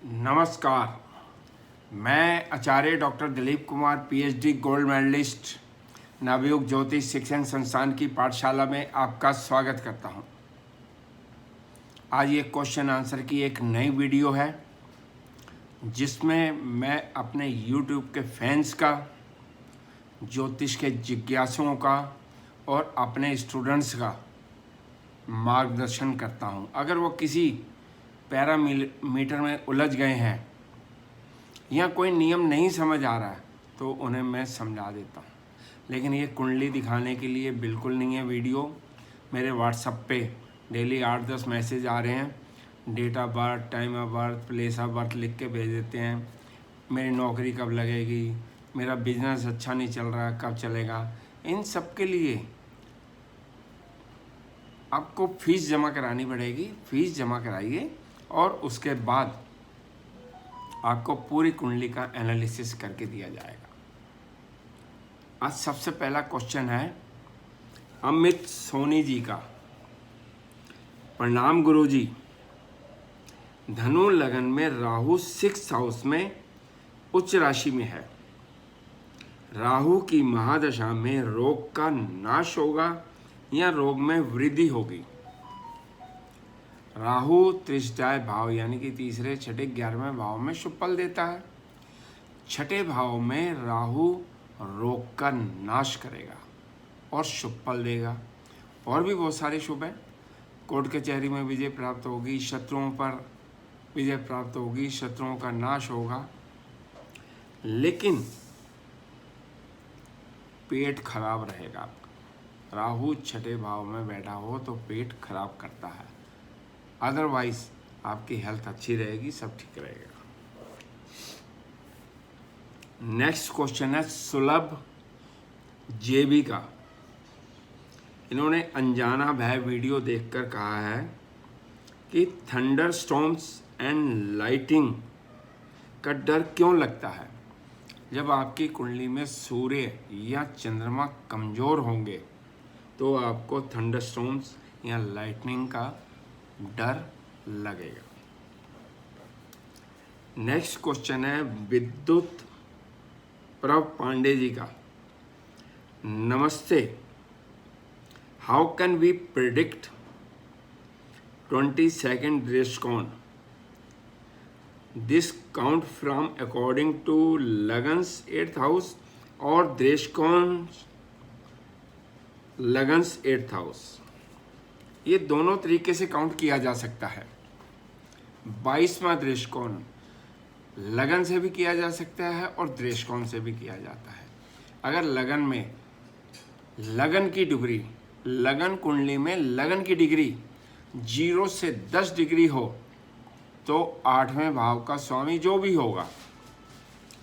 नमस्कार। मैं Acharya doctor Dilip Kumar PhD gold medalist Navyug Jyotish Shikshan संस्थान की पाठशाला में आपका स्वागत करता हूं। आज ये क्वेश्चन आंसर की एक नई वीडियो है जिसमें मैं अपने YouTube के फैंस का, ज्योतिष के जिज्ञासुओं का और अपने स्टूडेंट्स का मार्गदर्शन करता हूं। अगर वो किसी पैरामीटर में उलझ गए हैं या कोई नियम नहीं समझ आ रहा है तो उन्हें मैं समझा देता हूँ। लेकिन ये कुंडली दिखाने के लिए बिल्कुल नहीं है वीडियो। मेरे व्हाट्सएप पे डेली 8-10 मैसेज आ रहे हैं। Date of birth, time of birth, place of birth लिख के भेज देते हैं। मेरी नौकरी कब लगेगी, मेरा बिजनेस अच्छा नहीं चल रहा, कब चलेगा। इन सब के लिए आपको फ़ीस जमा करानी पड़ेगी। फ़ीस जमा कराइए और उसके बाद आपको पूरी कुंडली का एनालिसिस करके दिया जाएगा। आज सबसे पहला क्वेश्चन है अमित सोनी जी का। प्रणाम गुरुजी। धनु लगन में राहु 6th हाउस में उच्च राशि में है। राहु की महादशा में रोग का नाश होगा या रोग में वृद्धि होगी। राहु त्रिष्टाय भाव यानी कि तीसरे, छठे, 11वें भाव में शुभ फल देता है। छठे भाव में राहु रोग का नाश करेगा और शुभ फल देगा। और भी बहुत सारे शुभ हैं। कोर्ट कचहरी में विजय प्राप्त होगी, शत्रुओं पर विजय प्राप्त होगी, शत्रुओं का नाश होगा। लेकिन पेट खराब रहेगा आपका। राहु छठे भाव में बैठा हो तो पेट खराब करता है। अदरवाइज आपकी हेल्थ अच्छी रहेगी, सब ठीक रहेगा। नेक्स्ट क्वेश्चन है सुलभ जेबी का। इन्होंने अनजाना भय वीडियो देखकर कहा है कि थंडर स्टॉर्म्स एंड लाइटिंग का डर क्यों लगता है। जब आपकी कुंडली में सूर्य या चंद्रमा कमज़ोर होंगे तो आपको थंडर स्टॉर्म्स या लाइटनिंग का डर लगेगा। नेक्स्ट क्वेश्चन है विद्युत प्रभ पांडे जी का। नमस्ते। How can we predict 22nd दृष्टिकोण? This count from according to lagnas 8th house और दृष्टिकोण लगन्स 8th हाउस। ये दोनों तरीके से काउंट किया जा सकता है। 22वां दृष्टिकोण लगन से भी किया जा सकता है और दृष्टिकोण से भी किया जाता है। अगर लगन में लगन की डिग्री, लगन कुंडली में लगन की डिग्री 0 से 10 डिग्री हो तो 8वें भाव का स्वामी जो भी होगा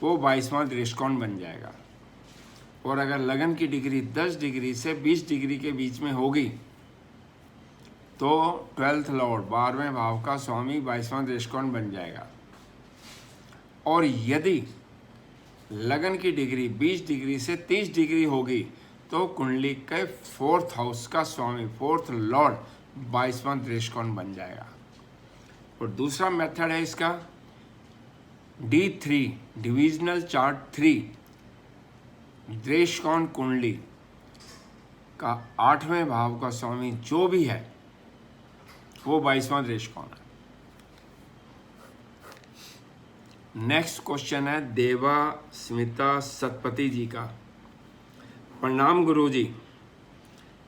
वो 22वां दृष्टिकोण बन जाएगा। और अगर लगन की डिग्री 10 डिग्री से 20 डिग्री के बीच में होगी तो 12th लॉर्ड 12वें भाव का स्वामी 22वां दृष्टिकोण बन जाएगा। और यदि लगन की डिग्री 20 डिग्री से 30 डिग्री होगी तो कुंडली के 4th हाउस का स्वामी 4th लॉर्ड 22वां दृष्टिकोण बन जाएगा। और दूसरा मेथड है इसका D3 डिविजनल चार्ट 3 दृष्टिकोण कुंडली का 8वें भाव का स्वामी जो भी है वो 22वां दृष्टिकोण है। नेक्स्ट क्वेश्चन है देवा स्मिता सतपति जी का। प्रणाम गुरुजी।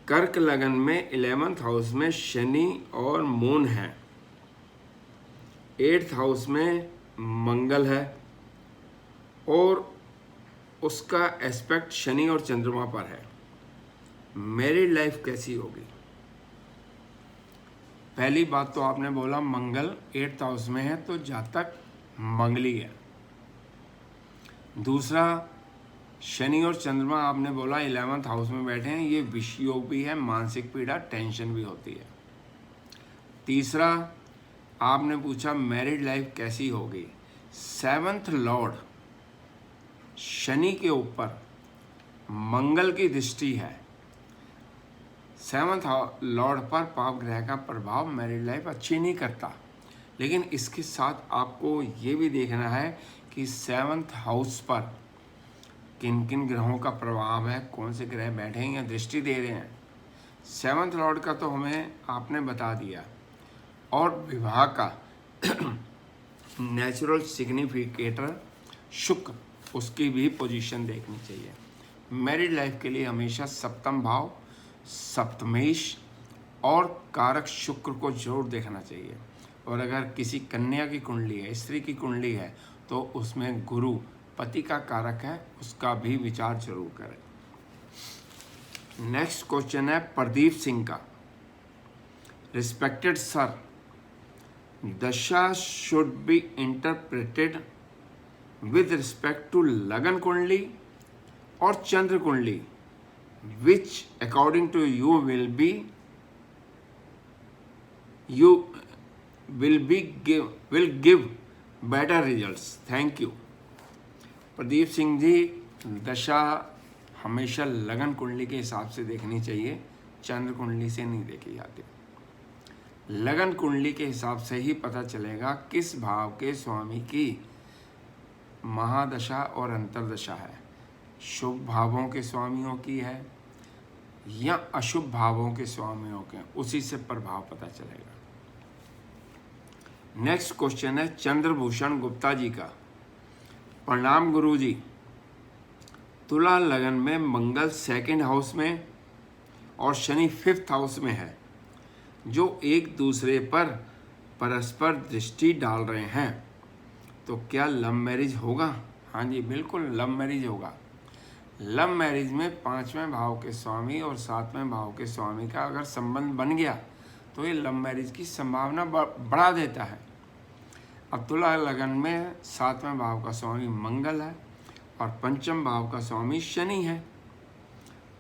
कर्क लगन में 11th हाउस में शनि और मून है। 8th हाउस में मंगल है और उसका एस्पेक्ट शनि और चंद्रमा पर है। मैरिड लाइफ कैसी होगी? पहली बात तो आपने बोला मंगल 8th हाउस में है तो जातक मंगली है। दूसरा, शनि और चंद्रमा आपने बोला 11th हाउस में बैठे हैं, ये विष योग भी है, मानसिक पीड़ा, टेंशन भी होती है। तीसरा, आपने पूछा मैरिड लाइफ कैसी होगी। 7th लॉर्ड शनि के ऊपर मंगल की दृष्टि है। 7th लॉर्ड पर पाप ग्रह का प्रभाव मैरिड लाइफ अच्छी नहीं करता। लेकिन इसके साथ आपको ये भी देखना है कि 7th हाउस पर किन किन ग्रहों का प्रभाव है, कौन से ग्रह बैठे हैं या दृष्टि दे रहे हैं। 7th लॉर्ड का तो हमें आपने बता दिया, और विवाह का नेचुरल सिग्निफिकेटर शुक्र, उसकी भी पोजीशन देखनी चाहिए। मैरिड लाइफ के लिए हमेशा 7th भाव, सप्तमेश और कारक शुक्र को जरूर देखना चाहिए। और अगर किसी कन्या की कुंडली है, स्त्री की कुंडली है, तो उसमें गुरु पति का कारक है, उसका भी विचार जरूर करें। नेक्स्ट क्वेश्चन है प्रदीप सिंह का। Respected sir, dasha should be interpreted with respect to lagna kundli और chandra kundli, which according to you will give better results. Thank you. Pradeep Singh ji, दशा हमेशा लगन कुंडली के हिसाब से देखनी चाहिए, चंद्र कुंडली से नहीं देखी जाती। लगन कुंडली के हिसाब से ही पता चलेगा किस भाव के स्वामी की महादशा और अंतरदशा है, शुभ भावों के स्वामियों की है या अशुभ भावों के स्वामियों के, उसी से प्रभाव पता चलेगा। नेक्स्ट क्वेश्चन है चंद्रभूषण गुप्ता जी का। प्रणाम गुरु जी, तुला लगन में मंगल 2nd हाउस में और शनि 5th हाउस में है, जो एक दूसरे पर परस्पर दृष्टि डाल रहे हैं, तो क्या लव मैरिज होगा? हाँ जी, बिल्कुल लव मैरिज होगा। लव मैरिज में 5वें भाव के स्वामी और 7वें भाव के स्वामी का अगर संबंध बन गया तो ये लव मैरिज की संभावना बढ़ा देता है। अब तुला लगन में 7वें भाव का स्वामी मंगल है और 5th भाव का स्वामी शनि है,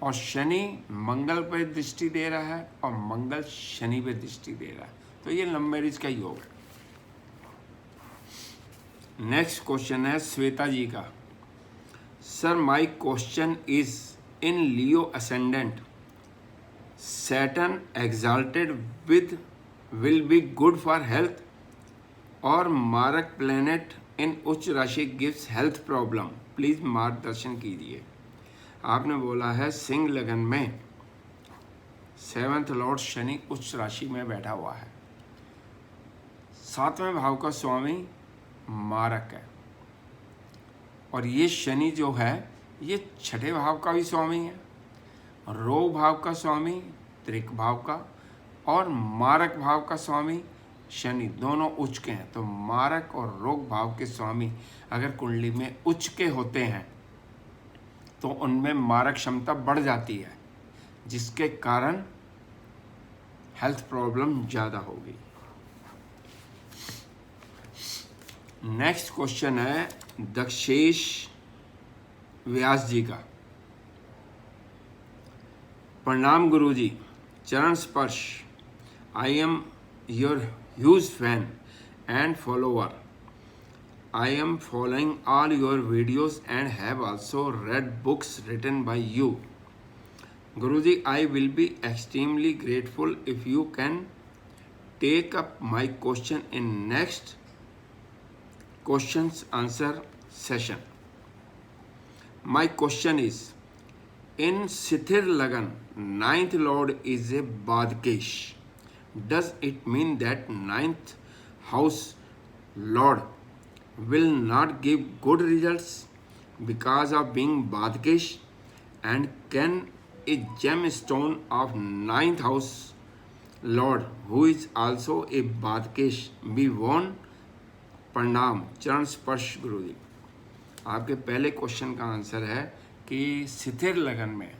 और शनि मंगल पर दृष्टि दे रहा है और मंगल शनि पर दृष्टि दे रहा है, तो ये लव मैरिज का योग है। नेक्स्ट क्वेश्चन है श्वेता जी का। Sir, my question is in Leo ascendant, Saturn exalted with will be good for health, और मारक प्लेनेट इन उच्च राशि गिव्स हेल्थ प्रॉब्लम, प्लीज मार्गदर्शन कीजिए। आपने बोला है सिंह लगन में 7th लॉर्ड शनि उच्च राशि में बैठा हुआ है, 7वें भाव का स्वामी मारक है, और ये शनि जो है ये 6ठे भाव का भी स्वामी है, रोग भाव का स्वामी, त्रिक भाव का, और मारक भाव का स्वामी शनि, दोनों उच्च के हैं। तो मारक और रोग भाव के स्वामी अगर कुंडली में उच्च के होते हैं तो उनमें मारक क्षमता बढ़ जाती है, जिसके कारण हेल्थ प्रॉब्लम ज़्यादा होगी। नेक्स्ट क्वेश्चन है दक्षेश व्यास जी का। प्रणाम गुरु जी, चरण स्पर्श। I am your huge fan and follower. I am following all your videos and have also read books written by you. Guruji, I will be extremely grateful if you can take up my question in next questions answer session. My question is, in Sithir Lagan, 9th lord is a Badkesh. Does it mean that 9th house lord will not give good results because of being Badkesh? And can a gemstone of 9th house lord who is also a Badkesh be worn? प्रणाम, चरण स्पर्श गुरु जी। आपके पहले question का answer है कि स्थिर लगन में,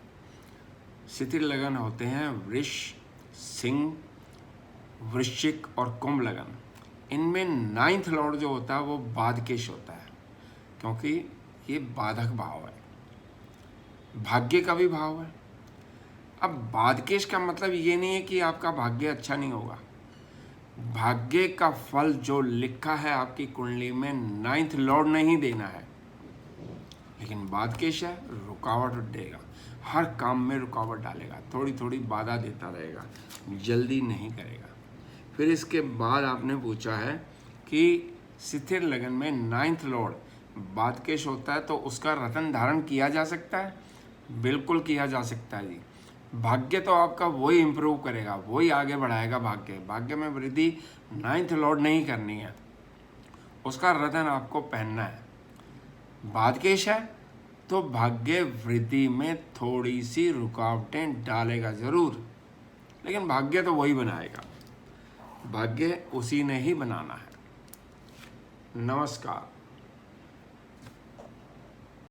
स्थिर लगन होते हैं वृष, सिंह, वृश्चिक और कुंभ लगन। इनमें 9th लॉर्ड जो होता है वो बाधकेश होता है, क्योंकि ये बाधक भाव है, भाग्य का भी भाव है। अब बाधकेश का मतलब ये नहीं है कि आपका भाग्य अच्छा नहीं होगा। भाग्य का फल जो लिखा है आपकी कुंडली में 9th लॉर्ड नहीं देना है, लेकिन बाधकेश है, रुकावट देगा, हर काम में रुकावट डालेगा, थोड़ी थोड़ी बाधा देता रहेगा, जल्दी नहीं करेगा। फिर इसके बाद आपने पूछा है कि स्थिर लगन में 9th लॉर्ड बादकेश होता है तो उसका रत्न धारण किया जा सकता है, बिल्कुल किया जा सकता है जी। भाग्य तो आपका वही इम्प्रूव करेगा, वही आगे बढ़ाएगा। भाग्य में वृद्धि 9th लॉर्ड नहीं करनी है, उसका रत्न आपको पहनना है। बादकेश है तो भाग्य वृद्धि में थोड़ी सी रुकावटें डालेगा ज़रूर, लेकिन भाग्य तो वही बनाएगा, भाग्य उसी ने ही बनाना है। नमस्कार।